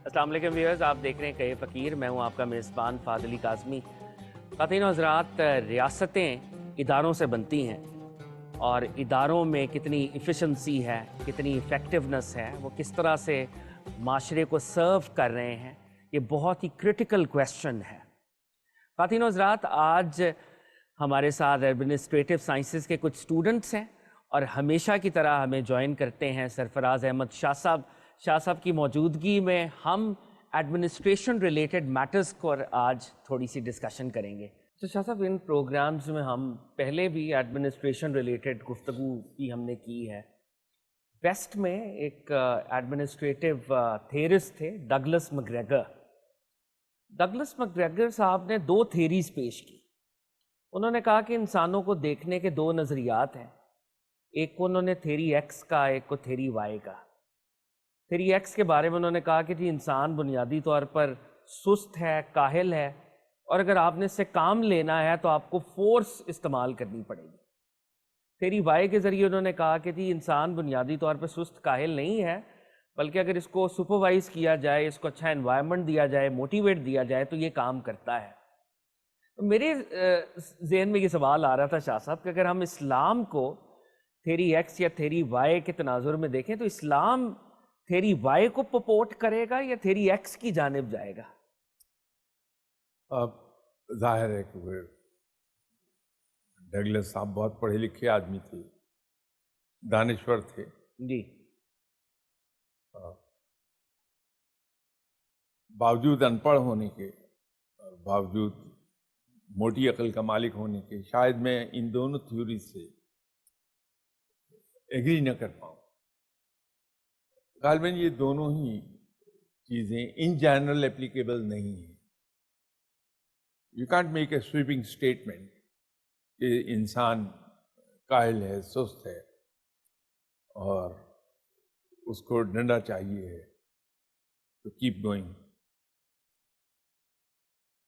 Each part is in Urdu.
السلام علیکم ویورز، آپ دیکھ رہے ہیں کہے فقیر، میں ہوں آپ کا میزبان فاضلی کاظمی۔ خواتین و حضرات، ریاستیں اداروں سے بنتی ہیں اور اداروں میں کتنی ایفیشنسی ہے، کتنی ایفیکٹونس ہے، وہ کس طرح سے معاشرے کو سرو کر رہے ہیں، یہ بہت ہی کرٹیکل کویسچن ہے۔ خواتین و حضرات، آج ہمارے ساتھ ایڈمنسٹریٹو سائنسز کے کچھ سٹوڈنٹس ہیں اور ہمیشہ کی طرح ہمیں جوائن کرتے ہیں سرفراز احمد شاہ صاحب۔ شاہ صاحب کی موجودگی میں ہم ایڈمنسٹریشن ریلیٹڈ میٹرز کو آج تھوڑی سی ڈسکشن کریں گے۔ تو شاہ صاحب، ان پروگرامز میں ہم پہلے بھی ایڈمنسٹریشن ریلیٹڈ گفتگو کی ہم نے کی ہے۔ ویسٹ میں ایک ایڈمنسٹریٹو تھیورسٹ تھے، ڈگلس مکگریگر۔ ڈگلس مکگریگر صاحب نے دو تھیریز پیش کی۔ انہوں نے کہا کہ انسانوں کو دیکھنے کے دو نظریات ہیں، ایک کو انہوں نے تھیری ایکس کا، ایک کو تھیری وائی کا۔ تھیری ایکس کے بارے میں انہوں نے کہا کہ جی انسان بنیادی طور پر سست ہے، کاہل ہے، اور اگر آپ نے اس سے کام لینا ہے تو آپ کو فورس استعمال کرنی پڑے گی۔ تھیری وائی کے ذریعے انہوں نے کہا کہ جی انسان بنیادی طور پر سست کاہل نہیں ہے، بلکہ اگر اس کو سپروائز کیا جائے، اس کو اچھا انوائرمنٹ دیا جائے، موٹیویٹ دیا جائے تو یہ کام کرتا ہے۔ میرے ذہن میں یہ سوال آ رہا تھا شاہ صاحب کہ اگر ہم اسلام کو تھیری ایکس یا تھیری وائی کے تناظر میں دیکھیں تو اسلام تھیری وائی کو پپورٹ کرے گا یا تھیری ایکس کی جانب جائے گا؟ اب ظاہر ہے کہ وہ ڈگلس صاحب بہت پڑھے لکھے آدمی تھے، دانشور تھے۔ جی باوجود ان پڑھ ہونے کے، باوجود موٹی عقل کا مالک ہونے کے، شاید میں ان دونوں تھیوری سے ایگری نہ کر پاؤں۔ غالباً یہ دونوں ہی چیزیں ان جنرل اپلیکیبل نہیں ہیں۔ You can't make a sweeping statement کہ انسان کاہل ہے، سست ہے اور اس کو ڈنڈا چاہیے ہے تو کیپ گوئنگ،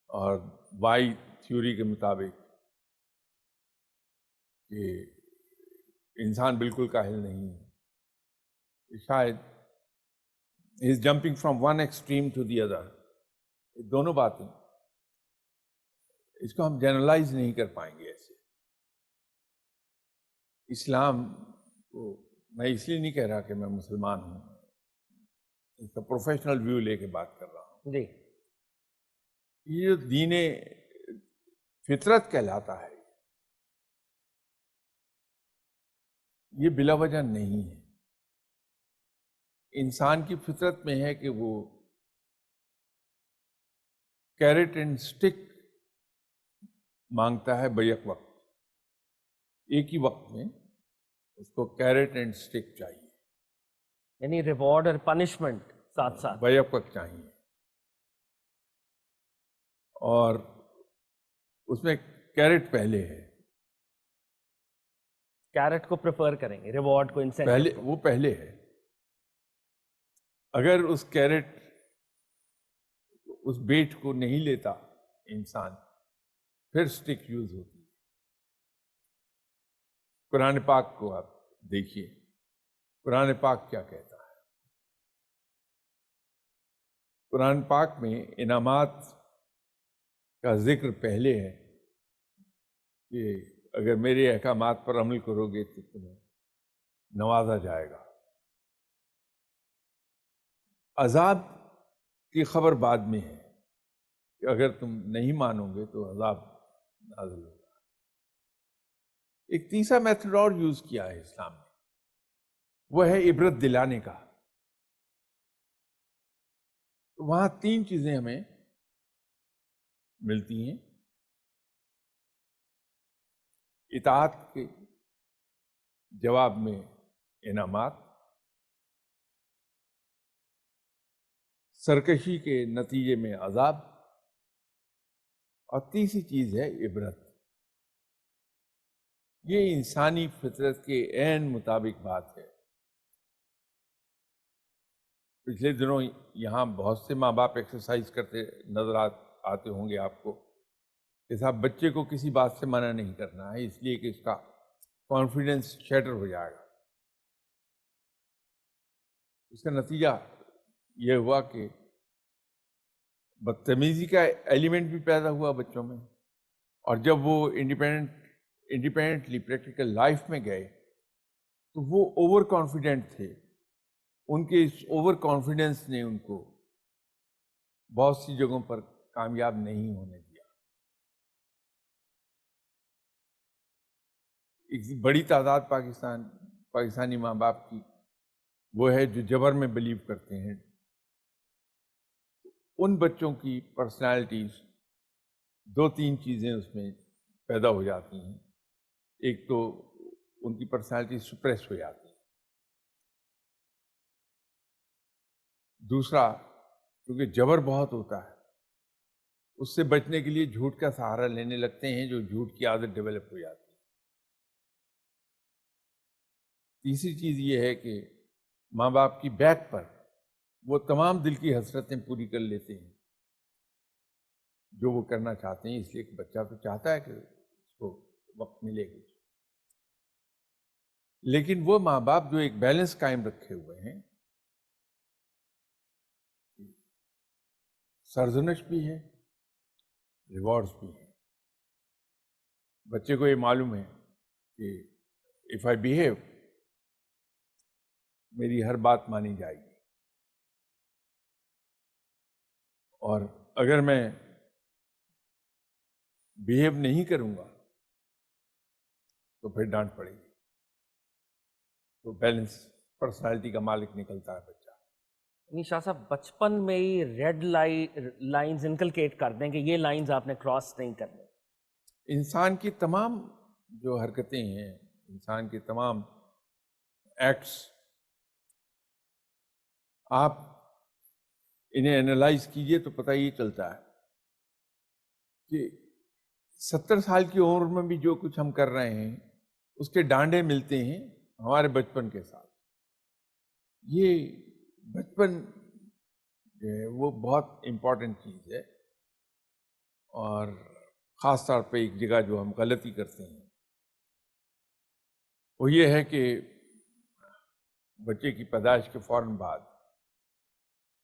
اور وائی تھیوری کے مطابق کہ انسان بالکل کاہل نہیں ہے۔ شاید is jumping from one extreme to the other. دونوں باتیں اس کو ہم جنرلائز نہیں کر پائیں گے ایسے۔ اسلام کو میں اس لیے نہیں کہہ رہا کہ میں مسلمان ہوں، اس کا پروفیشنل ویو لے کے بات کر رہا ہوں۔ جی یہ جو دین فطرت کہلاتا ہے، یہ بلا وجہ نہیں ہے۔ انسان کی فطرت میں ہے کہ وہ کیرٹ اینڈ سٹک مانگتا ہے بیک وقت، ایک ہی وقت میں اس کو کیرٹ اینڈ سٹک چاہیے، یعنی ریوارڈ اور پنشمنٹ ساتھ ساتھ۔ بیک وقت چاہیے، اور اس میں کیرٹ پہلے ہے، کیرٹ کو پریفر کریں گے ریوارڈ کو، انسینٹیو کو۔ وہ پہلے ہے۔ اگر اس کیرٹ، اس بیٹ کو نہیں لیتا انسان، پھر سٹک یوز ہوتی ہے۔ قرآن پاک کو آپ دیکھیے، قرآن پاک کیا کہتا ہے؟ قرآن پاک میں انعامات کا ذکر پہلے ہے کہ اگر میرے احکامات پر عمل کرو گے تو تمہیں نوازا جائے گا۔ عذاب کی خبر بعد میں ہے کہ اگر تم نہیں مانو گے تو عذاب نازل ہوگا۔ ایک تیسرا میتھڈ اور یوز کیا ہے اسلام نے، وہ ہے عبرت دلانے کا۔ وہاں تین چیزیں ہمیں ملتی ہیں: اطاعت کے جواب میں انعامات، سرکشی کے نتیجے میں عذاب، اور تیسری چیز ہے عبرت۔ یہ انسانی فطرت کے عین مطابق بات ہے۔ پچھلے دنوں یہاں بہت سے ماں باپ ایکسرسائز کرتے نظر آتے ہوں گے آپ کو کہ صاحب بچے کو کسی بات سے منع نہیں کرنا ہے، اس لیے کہ اس کا کانفیڈنس شیٹر ہو جائے گا۔ اس کا نتیجہ یہ ہوا کہ بدتمیزی کا ایلیمنٹ بھی پیدا ہوا بچوں میں. اور جب وہ انڈیپینڈنٹلی پریکٹیکل لائف میں گئے تو وہ اوور کانفیڈنٹ تھے. ان کے اس اوور کانفیڈنس نے ان کو بہت سی جگہوں پر کامیاب نہیں ہونے دیا. ایک بڑی تعداد پاکستانی ماں باپ کی وہ ہے جو جبر میں بلیو کرتے ہیں. ان بچوں کی پرسنالٹیز 2-3 چیزیں اس میں پیدا ہو جاتی ہیں. ایک تو ان کی پرسنالٹی سپریس ہو جاتی ہے. دوسرا کیونکہ جبر بہت ہوتا ہے اس سے بچنے کے لیے جھوٹ کا سہارا لینے لگتے ہیں جو جھوٹ کی عادت ڈیولپ ہو جاتی ہے. تیسری چیز یہ ہے کہ ماں باپ کی بیک پر وہ تمام دل کی حسرتیں پوری کر لیتے ہیں جو وہ کرنا چاہتے ہیں. اس لیے کہ بچہ تو چاہتا ہے کہ اس کو وقت ملے گا. لیکن وہ ماں باپ جو ایک بیلنس قائم رکھے ہوئے ہیں, سرزنش بھی ہے, ریوارڈز بھی ہیں. بچے کو یہ معلوم ہے کہ اف آئی بیہیو میری ہر بات مانی جائے گی, اور اگر میں بیہیو نہیں کروں گا تو پھر ڈانٹ پڑے گی. تو بیلنس پرسنالٹی کا مالک نکلتا ہے بچہ. یعنی شاہ صاحب بچپن میں ہی ریڈ لائنز انکلکیٹ کر دیں کہ یہ لائنز آپ نے کراس نہیں کرنے. انسان کی تمام جو حرکتیں ہیں, انسان کے تمام ایکٹس, آپ انہیں اینالائز کیجئے تو پتہ یہ چلتا ہے کہ 70 سال کی عمر میں بھی جو کچھ ہم کر رہے ہیں اس کے ڈانڈے ملتے ہیں ہمارے بچپن کے ساتھ. یہ بچپن جو ہے وہ بہت امپورٹنٹ چیز ہے, اور خاص طور پہ ایک جگہ جو ہم غلطی کرتے ہیں وہ یہ ہے کہ بچے کی پیدائش کے فوراً بعد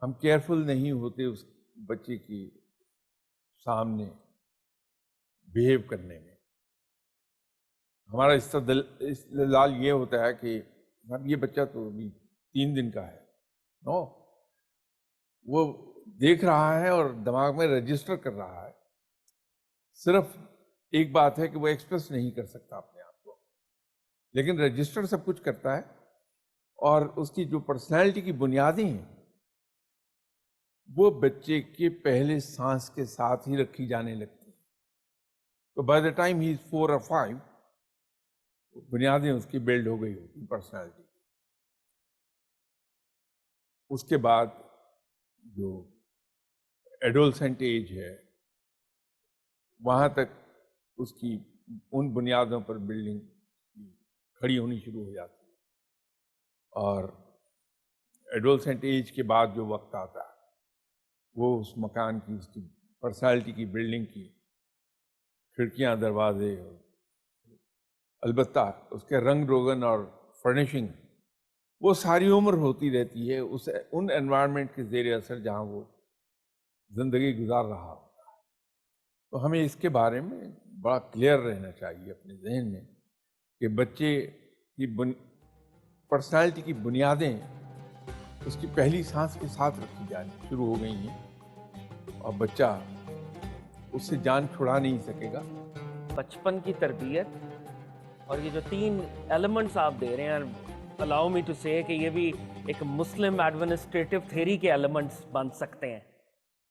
ہم کیئرفل نہیں ہوتے اس بچے کے سامنے بیہیو کرنے میں. ہمارا استدلال یہ ہوتا ہے کہ یہ بچہ تو ابھی 3 دن کا ہے. نو, وہ دیکھ رہا ہے اور دماغ میں رجسٹر کر رہا ہے. صرف ایک بات ہے کہ وہ ایکسپریس نہیں کر سکتا اپنے آپ کو, لیکن رجسٹر سب کچھ کرتا ہے. اور اس کی جو پرسنالٹی کی بنیادیں ہیں وہ بچے کے پہلے سانس کے ساتھ ہی رکھی جانے لگتی ہیں. تو by the time he is 4 or 5 بنیادیں اس کی بلڈ ہو گئی ہوتی پرسنالٹی. اس کے بعد جو ایڈولسنٹ ایج ہے وہاں تک اس کی ان بنیادوں پر بلڈنگ کھڑی ہونی شروع ہو جاتی ہے. اور ایڈولسنٹ ایج کے بعد جو وقت آتا ہے وہ اس مکان کی, اس کی پرسنالٹی کی بلڈنگ کی کھڑکیاں, دروازے, اور البتہ اس کے رنگ روگن اور فرنیشنگ وہ ساری عمر ہوتی رہتی ہے ان انوائرمنٹ کے زیر اثر جہاں وہ زندگی گزار رہا ہوتا ہے. تو ہمیں اس کے بارے میں بڑا کلیئر رہنا چاہیے اپنے ذہن میں کہ بچے کی پرسنالٹی کی بنیادیں اس کی پہلی سانس کے ساتھ رکھی جانی شروع ہو گئی ہیں, اور بچہ اس سے جان چھڑا نہیں سکے گا. بچپن کی تربیت اور یہ جو 3 ایلیمنٹس آپ دے رہے ہیں, الاؤ می ٹو سے کہ یہ بھی ایک مسلم ایڈمنسٹریٹو تھیوری کے ایلیمنٹس بن سکتے ہیں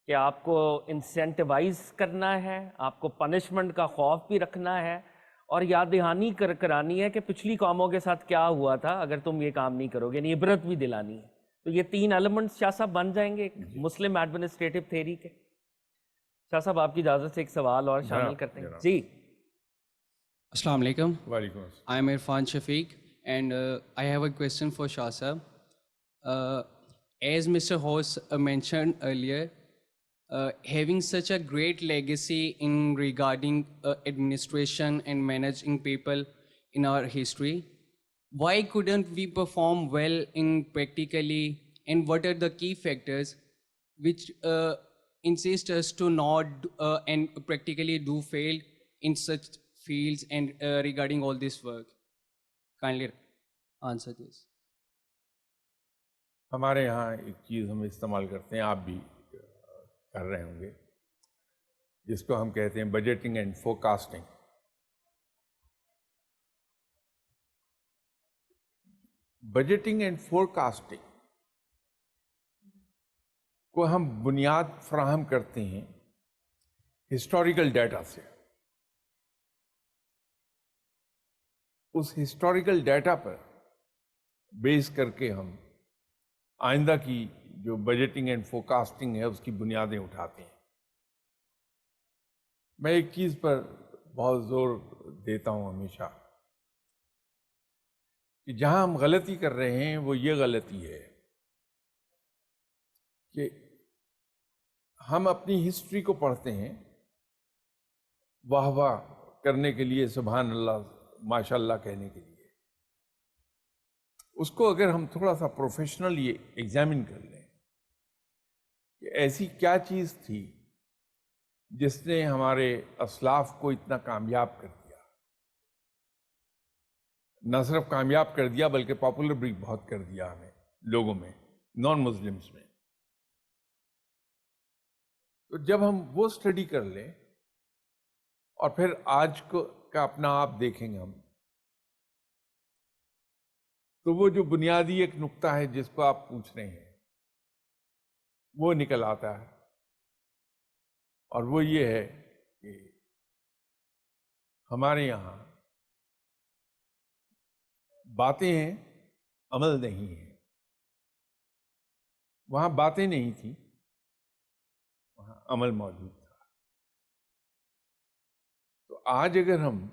کہ آپ کو انسینٹیوائز کرنا ہے, آپ کو پنشمنٹ کا خوف بھی رکھنا ہے, اور یاد دہانی کرانی ہے کہ پچھلی قوموں کے ساتھ کیا ہوا تھا اگر تم یہ کام نہیں کرو گے, یعنی عبرت بھی دلانی ہے. تو یہ 3 ایلیمنٹس شاہ صاحب بن جائیں گے مسلم ایڈمنسٹریٹو تھیوری کے. شاہ صاحب آپ کی اجازت سے ایک سوال اور شامل کرتے ہیں. جی السلام علیکم. وعلیکم السلام. I am Irfan Shafiq and I have a question for Shah Sahab. As Mr. Host mentioned earlier, having such a great legacy in regarding administration and managing people in our history, why couldn't we perform well in practically, and what are the key factors which insist us to not and practically do fail in such fields and regarding all this work? Kindly answer this. ہمارے یہاں ایک چیز ہم استعمال کرتے ہیں, آپ بھی کر رہے ہوں گے, جس کو ہم کہتے ہیں budgeting and forecasting. Budgeting and forecasting کو ہم بنیاد فراہم کرتے ہیں ہسٹوریکل ڈیٹا سے. اس ہسٹوریکل ڈیٹا پر بیس کر کے ہم آئندہ کی جو بجٹنگ اینڈ فورکاسٹنگ ہے اس کی بنیادیں اٹھاتے ہیں. میں ایک چیز پر بہت زور دیتا ہوں ہمیشہ کہ جہاں ہم غلطی کر رہے ہیں وہ یہ غلطی ہے کہ ہم اپنی ہسٹری کو پڑھتے ہیں واہ واہ کرنے کے لیے, سبحان اللہ, ماشاء اللہ کہنے کے لیے. اس کو اگر ہم تھوڑا سا پروفیشنل یہ ایگزامن کر لیں کہ ایسی کیا چیز تھی جس نے ہمارے اسلاف کو اتنا کامیاب کر دیا, نہ صرف کامیاب کر دیا بلکہ پاپولر بھی بہت کر دیا ہمیں لوگوں میں, نان مسلمس میں. تو جب ہم وہ اسٹڈی کر لیں اور پھر آج کا اپنا آپ دیکھیں گے ہم, تو وہ جو بنیادی ایک نقطہ ہے جس کو آپ پوچھ رہے ہیں وہ نکل آتا ہے, اور وہ یہ ہے کہ ہمارے یہاں باتیں ہیں, عمل نہیں ہے. وہاں باتیں نہیں تھیں, وہاں عمل موجود تھا. تو آج اگر ہم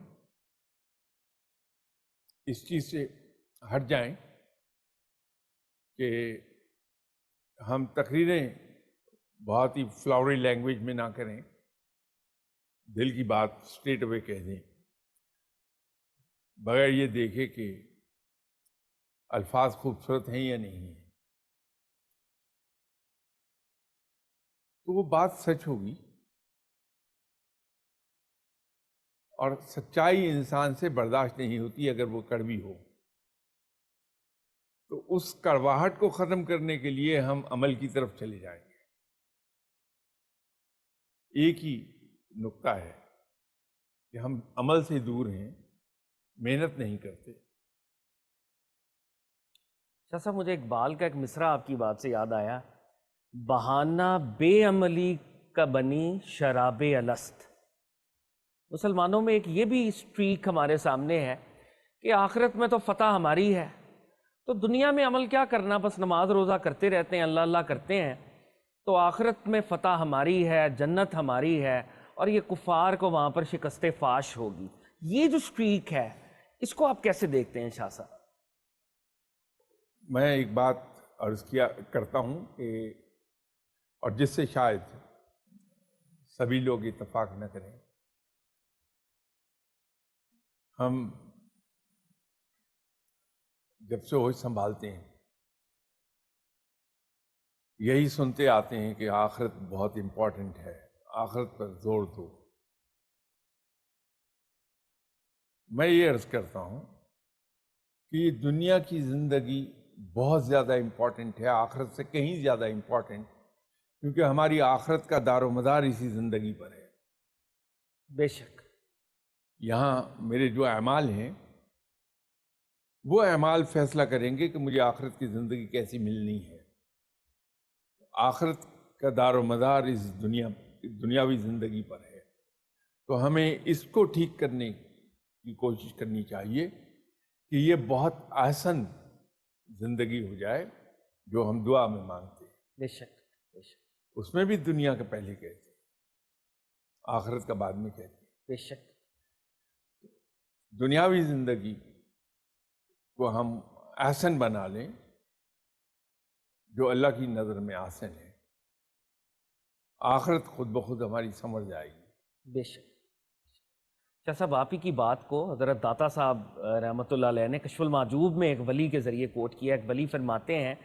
اس چیز سے ہٹ جائیں کہ ہم تقریریں بہت ہی فلاوری لینگویج میں نہ کریں, دل کی بات اسٹریٹ اوے کہہ دیں بغیر یہ دیکھے کہ الفاظ خوبصورت ہیں یا نہیں ہیں, تو وہ بات سچ ہوگی. اور سچائی انسان سے برداشت نہیں ہوتی اگر وہ کڑوی ہو. تو اس کڑواہٹ کو ختم کرنے کے لیے ہم عمل کی طرف چلے جائیں گے. ایک ہی نقطہ ہے کہ ہم عمل سے دور ہیں, محنت نہیں کرتے. شاہ صاحب, مجھے اقبال کا ایک مصرع آپ کی بات سے یاد آیا, بہانہ بے عملی کا بنی شراب الست. مسلمانوں میں ایک یہ بھی اسٹریک ہمارے سامنے ہے کہ آخرت میں تو فتح ہماری ہے, تو دنیا میں عمل کیا کرنا, بس نماز روزہ کرتے رہتے ہیں, اللہ اللہ کرتے ہیں, تو آخرت میں فتح ہماری ہے, جنت ہماری ہے, اور یہ کفار کو وہاں پر شکست فاش ہوگی. یہ جو اسٹریک ہے اس کو آپ کیسے دیکھتے ہیں شاہ صاحب؟ میں ایک بات عرض کیا کرتا ہوں کہ اور جس سے شاید سبھی لوگ اتفاق نہ کریں, ہم جب سے ہوش سنبھالتے ہیں یہی سنتے آتے ہیں کہ آخرت بہت امپورٹنٹ ہے, آخرت پر زور دو. میں یہ عرض کرتا ہوں کہ یہ دنیا کی زندگی بہت زیادہ امپورٹنٹ ہے, آخرت سے کہیں زیادہ امپورٹنٹ, کیونکہ ہماری آخرت کا دار و مدار اسی زندگی پر ہے. بے شک. یہاں میرے جو اعمال ہیں وہ اعمال فیصلہ کریں گے کہ مجھے آخرت کی زندگی کیسی ملنی ہے. آخرت کا دار و مدار اس دنیاوی زندگی پر ہے, تو ہمیں اس کو ٹھیک کرنے کی کوشش کرنی چاہیے کہ یہ بہت احسن زندگی ہو جائے جو ہم دعا میں مانگتے ہیں. بے شک, بے شک, اس میں بھی دنیا کا پہلے کہتے ہیں, آخرت کا بعد میں کہتے ہیں. بے شک. دنیاوی زندگی کو ہم احسن بنا لیں جو اللہ کی نظر میں احسن ہے, آخرت خود بخود ہماری سمجھ جائے گی. بے شک. شاہ صاحب, آپ ہی کی بات کو حضرت داتا صاحب رحمۃ اللہ علیہ نے کشف المعجوب میں ایک ولی کے ذریعے کوٹ کیا. ایک ولی فرماتے ہیں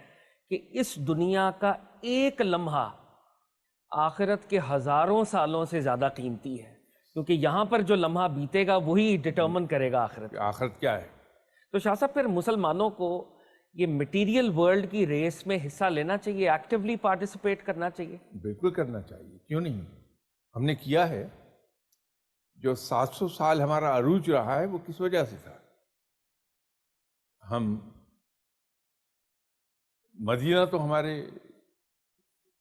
کہ اس دنیا کا ایک لمحہ آخرت کے ہزاروں سالوں سے زیادہ قیمتی ہے، کیونکہ یہاں پر جو لمحہ بیتے گا وہی ڈٹرمن کرے گا آخرت۔ کہ آخرت کیا ہے۔ تو شاہ صاحب پھر مسلمانوں کو یہ مٹیریل ورلڈ کی ریس میں حصہ لینا چاہیے، ایکٹیولی پارٹیسپیٹ کرنا چاہیے؟ بالکل کرنا چاہیے، کیوں نہیں؟ ہم نے کیا ہے۔ جو 700 سال ہمارا عروج رہا ہے وہ کس وجہ سے تھا؟ ہم مدینہ تو ہمارے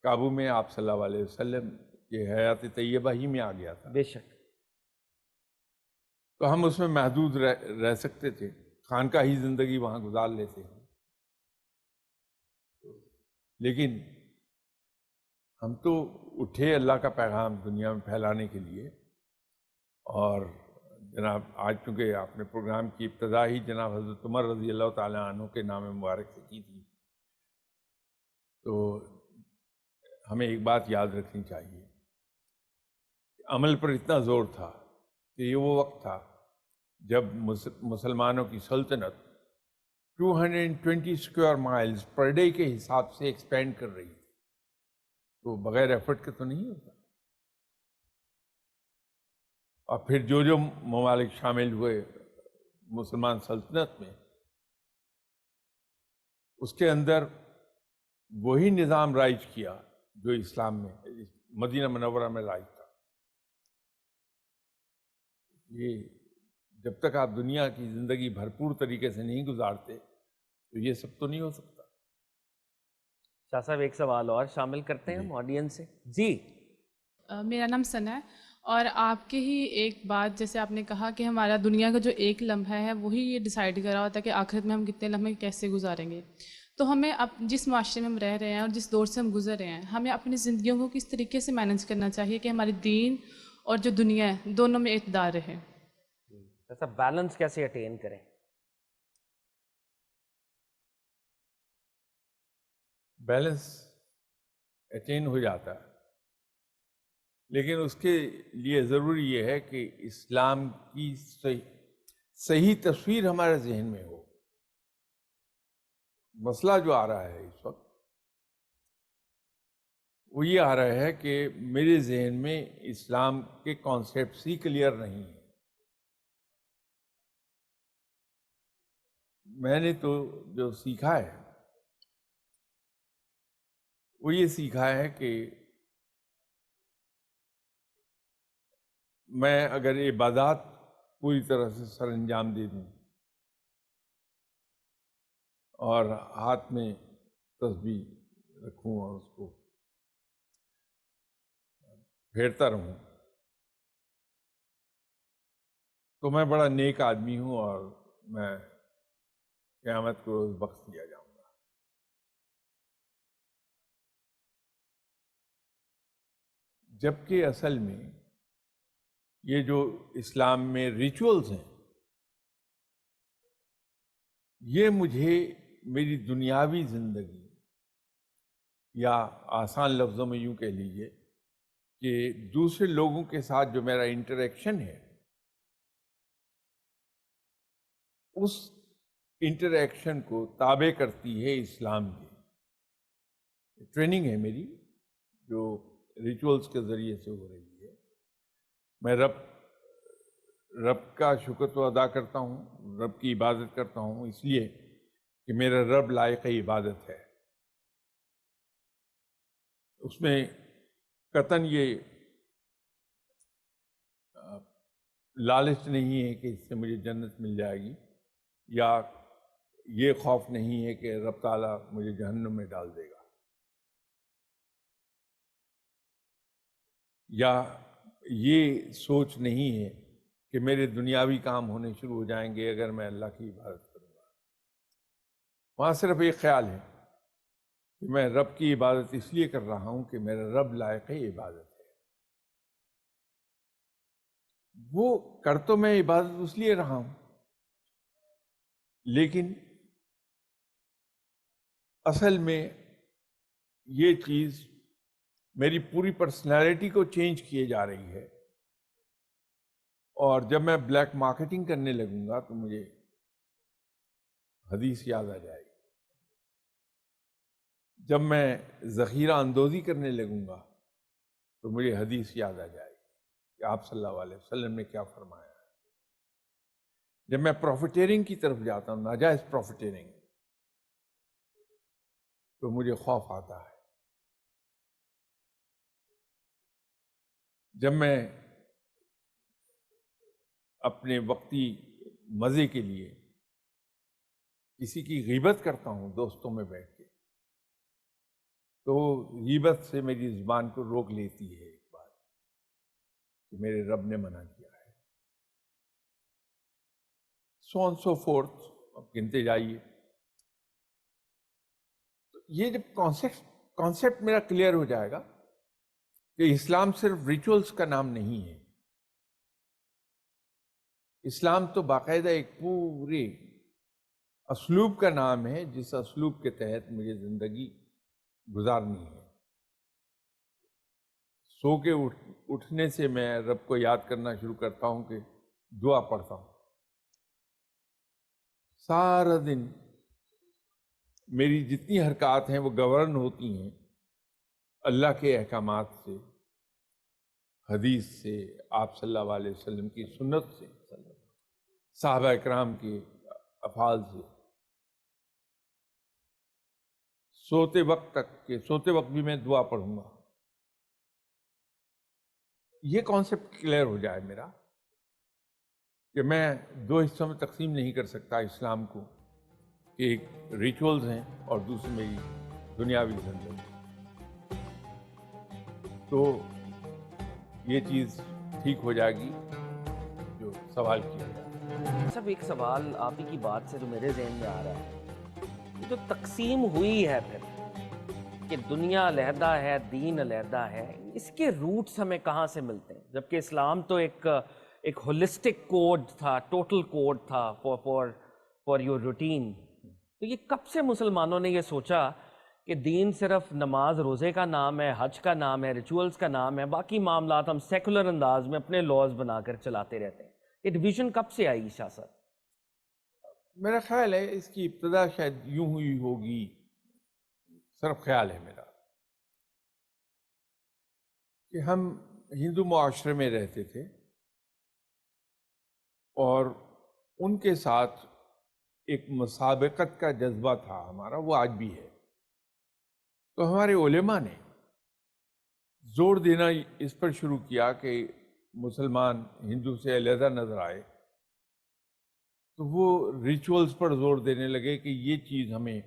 قابو میں آپ صلی اللہ علیہ وسلم کی حیات طیبہ ہی میں آ گیا تھا، بے شک۔ تو ہم اس میں محدود رہ سکتے تھے، خانقاہی زندگی وہاں گزار لیتے ہیں، لیکن ہم تو اٹھے اللہ کا پیغام دنیا میں پھیلانے کے لیے۔ اور جناب آج چونکہ آپ نے پروگرام کی ابتدا ہی جناب حضرت عمر رضی اللہ تعالیٰ عنہ کے نام مبارک سے کی تھی، تو ہمیں ایک بات یاد رکھنی چاہیے کہ عمل پر اتنا زور تھا کہ یہ وہ وقت تھا جب مسلمانوں کی سلطنت 220 اسکوائر مائلز پر ڈے کے حساب سے ایکسپینڈ کر رہی تھی، تو بغیر ایفرٹ کے تو نہیں ہوتا۔ اور پھر جو ممالک شامل ہوئے مسلمان سلطنت میں، اس کے اندر وہی نظام رائج کیا جو اسلام میں مدینہ منورہ میں رائج تھا۔ یہ جب تک آپ دنیا کی زندگی بھرپور طریقے سے نہیں گزارتے تو یہ سب تو نہیں ہو سکتا۔ شاہ صاحب ایک سوال اور شامل کرتے ہیں ہم آڈینس سے۔ جی میرا نام ثنا ہے، اور آپ کے ہی ایک بات جیسے آپ نے کہا کہ ہمارا دنیا کا جو ایک لمحہ ہے وہی یہ ڈیسائیڈ کر رہا ہوتا ہے کہ آخرت میں ہم کتنے لمحے کیسے گزاریں گے۔ تو ہمیں جس معاشرے میں ہم رہ رہے ہیں اور جس دور سے ہم گزر رہے ہیں، ہمیں اپنی زندگیوں کو کس طریقے سے مینیج کرنا چاہیے کہ ہماری دین اور جو دنیا ہے دونوں میں اعتدال رہے۔ ایسا بیلنس کیسے اٹین کریں؟ بیلنس اٹین ہو جاتا ہے، لیکن اس کے لیے ضروری یہ ہے کہ اسلام کی صحیح تصویر ہمارے ذہن میں ہو۔ مسئلہ جو آ رہا ہے اس وقت وہ یہ آ رہا ہے کہ میرے ذہن میں اسلام کے کانسیپٹس ہی کلیئر نہیں ہیں۔ میں نے تو جو سیکھا ہے وہ یہ سیکھا ہے کہ میں اگر عبادات پوری طرح سے سر انجام دے دوں اور ہاتھ میں تسبیح رکھوں اور اس کو پھیرتا رہوں تو میں بڑا نیک آدمی ہوں اور میں قیامت کو روز بخش دیا جاؤں گا۔ جبکہ اصل میں یہ جو اسلام میں ریچولز ہیں یہ مجھے میری دنیاوی زندگی، یا آسان لفظوں میں یوں کہہ لیجئے کہ دوسرے لوگوں کے ساتھ جو میرا انٹریکشن ہے اس انٹریکشن کو تابع کرتی ہے اسلام کی۔ ٹریننگ ہے میری جو ریچولز کے ذریعے سے ہو رہی ہے۔ میں رب کا شکر تو ادا کرتا ہوں، رب کی عبادت کرتا ہوں اس لیے کہ میرا رب لائق عبادت ہے۔ اس میں قطعاً یہ لالچ نہیں ہے کہ اس سے مجھے جنت مل جائے گی، یا یہ خوف نہیں ہے کہ رب تعالیٰ مجھے جہنم میں ڈال دے گا، یا یہ سوچ نہیں ہے کہ میرے دنیاوی کام ہونے شروع ہو جائیں گے اگر میں اللہ کی عبادت کروں گا۔ وہاں صرف ایک خیال ہے کہ میں رب کی عبادت اس لیے کر رہا ہوں کہ میرا رب لائق عبادت ہے۔ وہ کر تو میں عبادت اس لیے رہا ہوں، لیکن اصل میں یہ چیز میری پوری پرسنالٹی کو چینج کیے جا رہی ہے، اور جب میں بلیک مارکیٹنگ کرنے لگوں گا تو مجھے حدیث یاد آ جائے گی۔ جب میں ذخیرہ اندوزی کرنے لگوں گا تو مجھے حدیث یاد آ جائے گی کہ آپ صلی اللہ علیہ وسلم نے کیا فرمایا ہے۔ جب میں پروفیٹیرنگ کی طرف جاتا ہوں، ناجائز پروفیٹیرنگ، تو مجھے خوف آتا ہے۔ جب میں اپنے وقتی مزے کے لیے کسی کی غیبت کرتا ہوں دوستوں میں بیٹھ کے، تو غیبت سے میری زبان کو روک لیتی ہے ایک بات کہ میرے رب نے منع کیا ہے، سو آن سو فورتھ، اب گنتے جائیے۔ تو یہ جب کانسیپٹ میرا کلیئر ہو جائے گا کہ اسلام صرف ریچولز کا نام نہیں ہے، اسلام تو باقاعدہ ایک پورے اسلوب کا نام ہے، جس اسلوب کے تحت مجھے زندگی گزارنی ہے۔ سو کے اٹھنے سے میں رب کو یاد کرنا شروع کرتا ہوں کہ دعا پڑھتا ہوں، سارا دن میری جتنی حرکات ہیں وہ گورن ہوتی ہیں اللہ کے احکامات سے، حدیث سے، آپ صلی اللہ علیہ وسلم کی سنت سے، صحابہ اکرام کے افعال سے۔ سوتے وقت تک کہ سوتے وقت بھی میں دعا پڑھوں گا۔ یہ کانسیپٹ کلیئر ہو جائے میرا کہ میں دو حصوں میں تقسیم نہیں کر سکتا اسلام کو، کہ ایک ریچولز ہیں اور دوسری میری دنیاوی زندگی، تو یہ چیز ٹھیک ہو جائے گی جو سوال کیا جائے۔ سب ایک سوال آپ ہی کی بات سے جو میرے ذہن میں آ رہا ہے، یہ جو تقسیم ہوئی ہے پھر کہ دنیا علیحدہ ہے، دین علیحدہ ہے، اس کے روٹس ہمیں کہاں سے ملتے ہیں؟ جبکہ اسلام تو ایک ہولسٹک کوڈ تھا، ٹوٹل کوڈ تھا فار یور روٹین۔ تو یہ کب سے مسلمانوں نے یہ سوچا کہ دین صرف نماز روزے کا نام ہے، حج کا نام ہے، ریچولز کا نام ہے، باقی معاملات ہم سیکولر انداز میں اپنے لاز بنا کر چلاتے رہتے ہیں؟ یہ ڈویژن کب سے آئی شاہ صاحب؟ میرا خیال ہے اس کی ابتدا شاید یوں ہوئی ہوگی، صرف خیال ہے میرا، کہ ہم ہندو معاشرے میں رہتے تھے اور ان کے ساتھ ایک مسابقت کا جذبہ تھا ہمارا، وہ آج بھی ہے۔ تو ہمارے علماء نے زور دینا اس پر شروع کیا کہ مسلمان ہندو سے علیحدہ نظر آئے، تو وہ ریچولز پر زور دینے لگے کہ یہ چیز ہمیں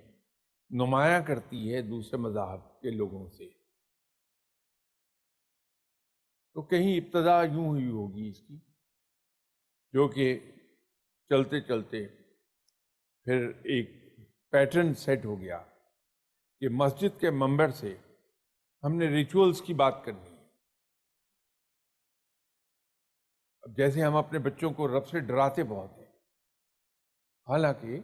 نمایاں کرتی ہے دوسرے مذاہب کے لوگوں سے۔ تو کہیں ابتدا یوں ہوئی ہوگی اس کی، جو کہ چلتے چلتے پھر ایک پیٹرن سیٹ ہو گیا کہ مسجد کے منبر سے ہم نے ریچولز کی بات کرنی ہے۔ اب جیسے ہم اپنے بچوں کو رب سے ڈراتے بہت ہیں، حالانکہ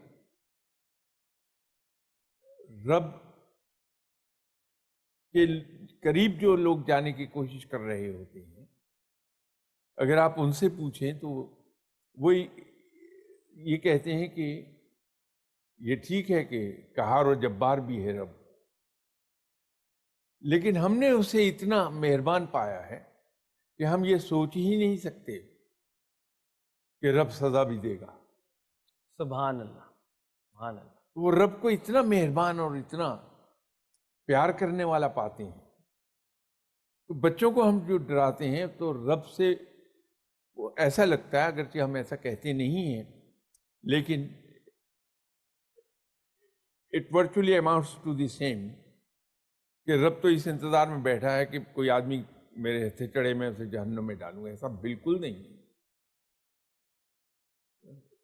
رب کے قریب جو لوگ جانے کی کوشش کر رہے ہوتے ہیں، اگر آپ ان سے پوچھیں تو وہ یہ کہتے ہیں کہ یہ ٹھیک ہے کہ قہار و جبار بھی ہے رب، لیکن ہم نے اسے اتنا مہربان پایا ہے کہ ہم یہ سوچ ہی نہیں سکتے کہ رب سزا بھی دے گا۔ سبحان اللہ، سبحان اللہ۔ وہ رب کو اتنا مہربان اور اتنا پیار کرنے والا پاتے ہیں، تو بچوں کو ہم جو ڈراتے ہیں تو رب سے وہ ایسا لگتا ہے، اگرچہ ہم ایسا کہتے نہیں ہیں، لیکن it virtually amounts to the same, کہ رب تو اس انتظار میں بیٹھا ہے کہ کوئی آدمی میرے ہتھے چڑھے میں اسے جہنم میں ڈالوں گا۔ ایسا بالکل نہیں ہے،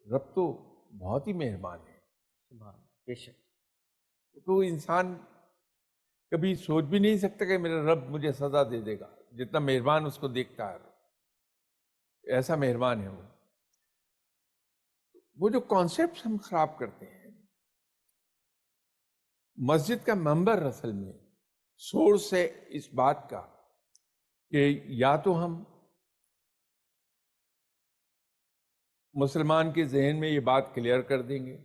رب تو بہت ہی مہربان ہے۔ سبحان، بے شک۔ تو انسان کبھی سوچ بھی نہیں سکتا کہ میرا رب مجھے سزا دے دے گا، جتنا مہربان اس کو دیکھتا ہے، ایسا مہربان ہے وہ جو کانسیپٹس ہم خراب کرتے ہیں۔ مسجد کا منبر اصل میں سورس ہے اس بات کا کہ یا تو ہم مسلمان کے ذہن میں یہ بات کلیئر کر دیں گے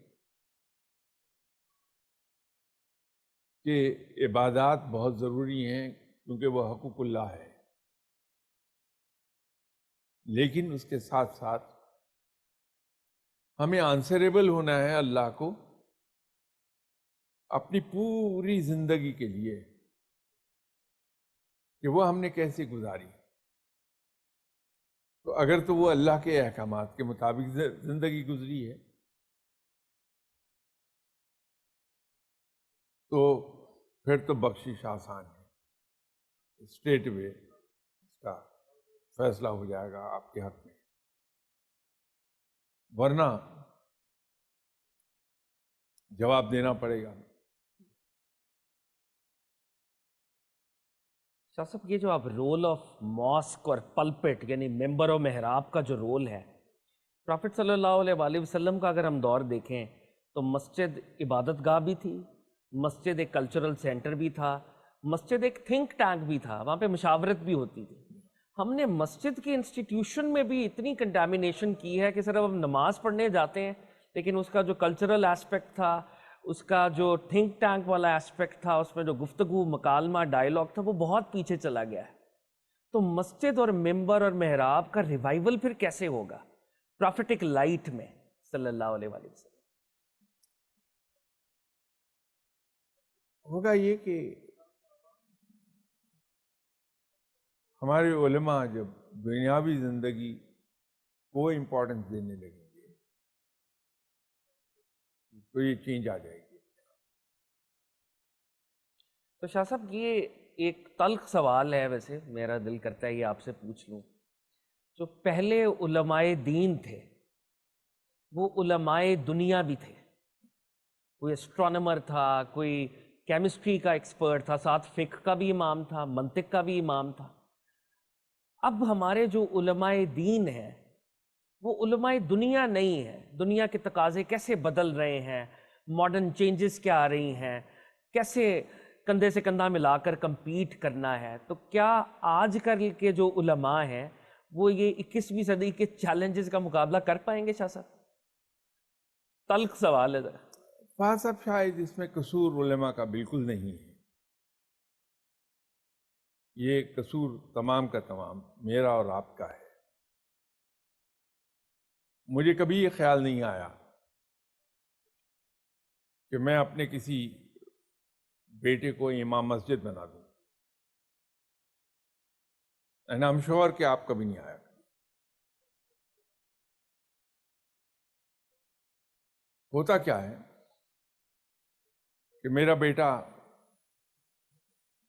کہ عبادات بہت ضروری ہیں کیونکہ وہ حقوق اللہ ہے، لیکن اس کے ساتھ ساتھ ہمیں آنسریبل ہونا ہے اللہ کو اپنی پوری زندگی کے لیے کہ وہ ہم نے کیسے گزاری. تو اگر تو وہ اللہ کے احکامات کے مطابق زندگی گزری ہے تو پھر تو بخشش آسان ہے, اسٹریٹ وے اس کا فیصلہ ہو جائے گا آپ کے حق میں. ورنہ جواب دینا پڑے گا. شاہ صاحب یہ جو آپ رول آف ماسک اور پلپٹ یعنی ممبر و محراب کا جو رول ہے, پرافٹ صلی اللہ علیہ وآلہ وسلم کا اگر ہم دور دیکھیں تو مسجد عبادت گاہ بھی تھی, مسجد ایک کلچرل سینٹر بھی تھا, مسجد ایک تھنک ٹینک بھی تھا, وہاں پہ مشاورت بھی ہوتی تھی. ہم نے مسجد کی انسٹیٹیوشن میں بھی اتنی کنٹامینیشن کی ہے کہ صرف ہم نماز پڑھنے جاتے ہیں لیکن اس کا جو کلچرل ایسپیکٹ تھا, اس کا جو تھنک ٹینک والا ایسپیکٹ تھا, اس میں جو گفتگو, مکالمہ, ڈائیلاگ تھا, وہ بہت پیچھے چلا گیا ہے. تو مسجد اور ممبر اور محراب کا ریوائول پھر کیسے ہوگا پروفیٹک لائٹ میں صلی اللہ علیہ وآلہ وسلم؟ ہوگا یہ کہ ہمارے علماء جب دنیاوی زندگی کو امپورٹنس دینے لگیں گے تو یہ چینج آ جائے گی. تو شاہ صاحب یہ ایک تلخ سوال ہے, ویسے میرا دل کرتا ہے یہ آپ سے پوچھ لوں. جو پہلے علماء دین تھے وہ علماء دنیا بھی تھے, کوئی اسٹرانومر تھا, کوئی کیمسٹری کا ایکسپرٹ تھا, ساتھ فقہ کا بھی امام تھا, منطق کا بھی امام تھا. اب ہمارے جو علماء دین ہیں وہ علماء دنیا نہیں ہیں. دنیا کے تقاضے کیسے بدل رہے ہیں, ماڈرن چینجز کیا آ رہی ہیں, کیسے کندھے سے کندھا ملا کر کمپیٹ کرنا ہے. تو کیا آج کل کے جو علماء ہیں وہ یہ 21ویں صدی کے چیلنجز کا مقابلہ کر پائیں گے؟ شاہ صاحب تلخ سوال ہے ذرا. فاض صاحب شاید اس میں قصور علماء کا بالکل نہیں ہے, یہ قصور تمام کا تمام میرا اور آپ کا ہے. مجھے کبھی یہ خیال نہیں آیا کہ میں اپنے کسی بیٹے کو امام مسجد بنا دوں, اینڈ آئی ایم شیور کہ آپ کبھی نہیں آیا. ہوتا کیا ہے کہ میرا بیٹا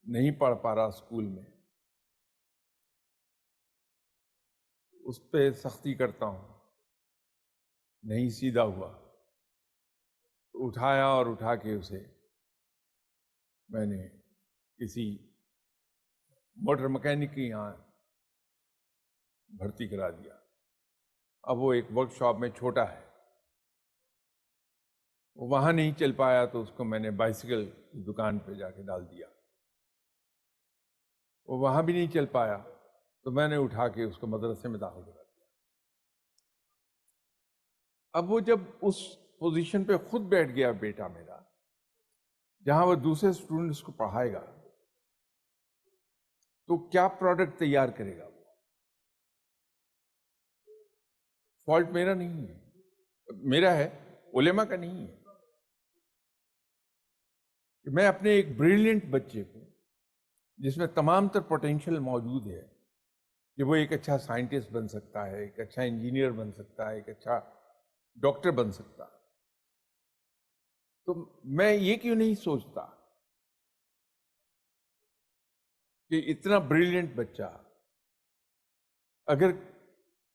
نہیں پڑھ پا رہا اسکول میں, اس پہ سختی کرتا ہوں, نہیں سیدھا ہوا, اٹھایا اور اٹھا کے اسے میں نے کسی موٹر مکینک کے یہاں بھرتی کرا دیا. اب وہ ایک ورک شاپ میں چھوٹا ہے, وہ وہاں نہیں چل پایا تو اس کو میں نے بائسیکل کی دکان پہ جا کے ڈال دیا. وہ وہاں بھی نہیں چل پایا تو میں نے اٹھا کے اس کو مدرسے میں داخل کرا دیا. اب وہ جب اس پوزیشن پہ خود بیٹھ گیا بیٹا میرا, جہاں وہ دوسرے اسٹوڈنٹس کو پڑھائے گا, تو کیا پروڈکٹ تیار کرے گا؟ وہ فالٹ میرا نہیں ہے, میرا ہے, علماء کا نہیں ہے. میں اپنے ایک بریلینٹ بچے کو, جس میں تمام تر پوٹینشیل موجود ہے کہ وہ ایک اچھا سائنٹسٹ بن سکتا ہے, ایک اچھا انجینئر بن سکتا ہے, ایک اچھا ڈاکٹر بن سکتا ہے, تو میں یہ کیوں نہیں سوچتا کہ اتنا بریلینٹ بچہ اگر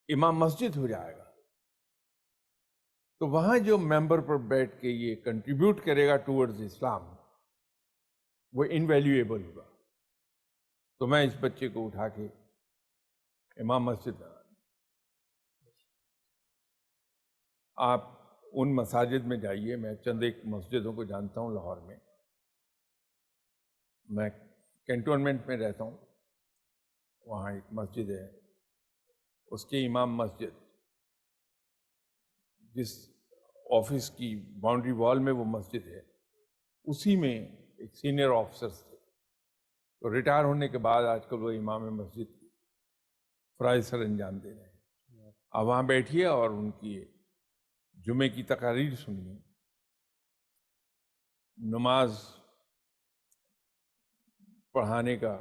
امام مسجد ہو جائے گا تو وہاں جو ممبر پر بیٹھ کے یہ کنٹریبیوٹ کرے گا ٹورڈز اسلام, وہ انویلیویبل ہوگا. تو میں اس بچے کو اٹھا کے امام مسجد بنا دوں. آپ ان مساجد میں جائیے, میں چند ایک مسجدوں کو جانتا ہوں لاہور میں, میں کینٹونمنٹ میں رہتا ہوں, وہاں ایک مسجد ہے, اس کے امام مسجد جس آفس کی باؤنڈری وال میں وہ مسجد ہے, اسی میں ایک سینئر آفیسرز تھے, تو ریٹائر ہونے کے بعد آج کل وہ امام مسجد فرائض سر انجام دے رہے ہیں. آپ وہاں بیٹھیے اور ان کی جمعے کی تقاریر سنیے. نماز پڑھانے کا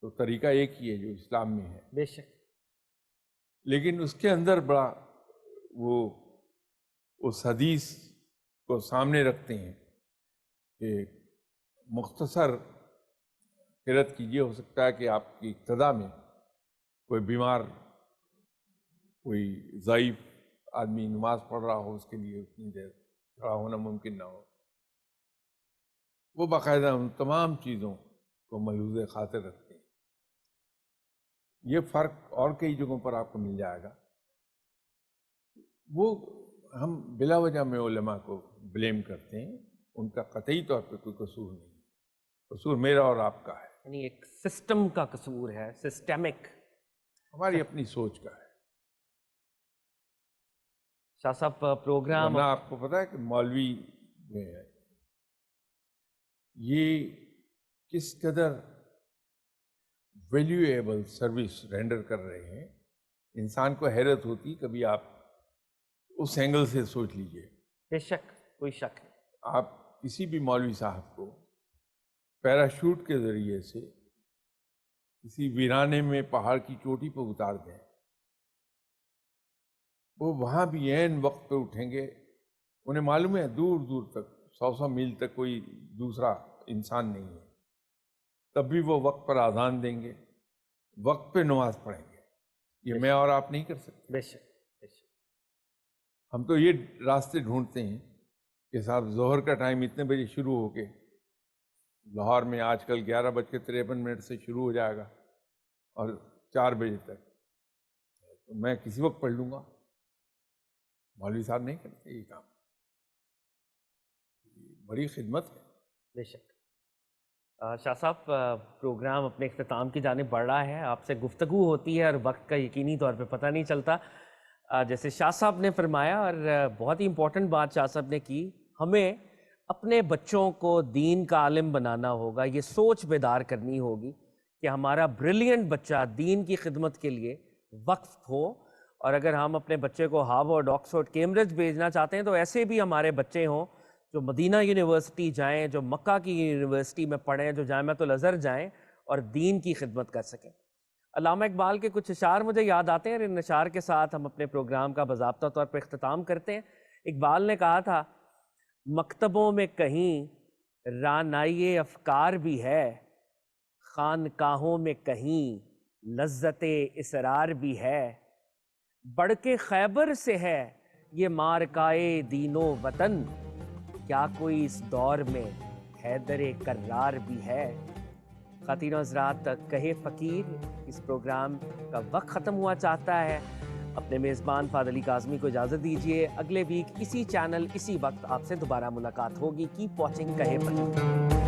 تو طریقہ ایک ہی ہے جو اسلام میں ہے، بے شک. لیکن اس کے اندر بڑا وہ اس حدیث کو سامنے رکھتے ہیں کہ مختصر قرأت کیجیے، ہو سکتا ہے کہ آپ کی ابتدا میں کوئی بیمار، کوئی ضعیف آدمی نماز پڑھ رہا ہو، اس کے لیے اتنی دیر کھڑا ہونا ممکن نہ ہو. وہ باقاعدہ ان تمام چیزوں کو ملحوظ خاطر رکھتے ہیں. یہ فرق اور کئی جگہوں پر آپ کو مل جائے گا. وہ ہم بلا وجہ میں علماء کو بلیم کرتے ہیں، ان کا قطعی طور پہ کوئی قصور نہیں ہے. قصور میرا اور آپ کا ہے، یعنی ایک سسٹم کا قصور ہے، سسٹمک. ہماری اپنی سوچ کا ہے. شاہ صاحب پروگرام ورنہ آپ کو پتہ ہے کہ مولوی جو ہے یہ کس قدر ویلیویبل سروس رینڈر کر رہے ہیں. انسان کو حیرت ہوتی، کبھی آپ اس اینگل سے سوچ لیجئے. بے شک، کوئی شک نہیں. آپ کسی بھی مولوی صاحب کو پیراشوٹ کے ذریعے سے کسی ویرانے میں پہاڑ کی چوٹی پہ اتار دیں، وہ وہاں بھی عین وقت پہ اٹھیں گے. انہیں معلوم ہے دور دور تک 100 میل تک کوئی دوسرا انسان نہیں ہے، تب بھی وہ وقت پر اذان دیں گے، وقت پہ نماز پڑھیں گے. یہ میں اور آپ نہیں کر سکتے. بے شک، بے شک. ہم تو یہ راستے ڈھونڈتے ہیں کہ صاحب ظہر کا ٹائم اتنے بجے شروع ہو کے لاہور میں آج کل 11:53 سے شروع ہو جائے گا اور 4 بجے تک، تو میں کسی وقت پڑھ لوں گا. مولوی صاحب نہیں کرتے یہ کام. بڑی خدمت ہے. بے شک. شاہ صاحب پروگرام اپنے اختتام کی جانب بڑھ رہا ہے. آپ سے گفتگو ہوتی ہے اور وقت کا یقینی طور پہ پتہ نہیں چلتا. جیسے شاہ صاحب نے فرمایا، اور بہت ہی امپورٹنٹ بات شاہ صاحب نے کی، ہمیں اپنے بچوں کو دین کا عالم بنانا ہوگا. یہ سوچ بیدار کرنی ہوگی کہ ہمارا بریلینٹ بچہ دین کی خدمت کے لیے وقف ہو. اور اگر ہم اپنے بچے کو ہارورڈ، آکسفورڈ، کیمبرج بھیجنا چاہتے ہیں تو ایسے بھی ہمارے بچے ہوں جو مدینہ یونیورسٹی جائیں، جو مکہ کی یونیورسٹی میں پڑھیں، جو جامعۃ الازہر جائیں اور دین کی خدمت کر سکیں. علامہ اقبال کے کچھ اشعار مجھے یاد آتے ہیں، اور ان اشعار کے ساتھ ہم اپنے پروگرام کا باضابطہ طور پر اختتام کرتے ہیں. اقبال نے کہا تھا، مکتبوں میں کہیں رانائی افکار بھی ہے، خانقاہوں میں کہیں لذت اسرار بھی ہے. بڑھ کے خیبر سے ہے یہ مارکائے دین و وطن، کیا کوئی اس دور میں حیدر کرار بھی ہے. خواتین و حضرات، کہے فقیر اس پروگرام کا وقت ختم ہوا چاہتا ہے. اپنے میزبان فہد علی کاظمی کو اجازت دیجیے. اگلے ویک اسی چینل اسی وقت آپ سے دوبارہ ملاقات ہوگی. کیپ واچنگ کہے فقیر.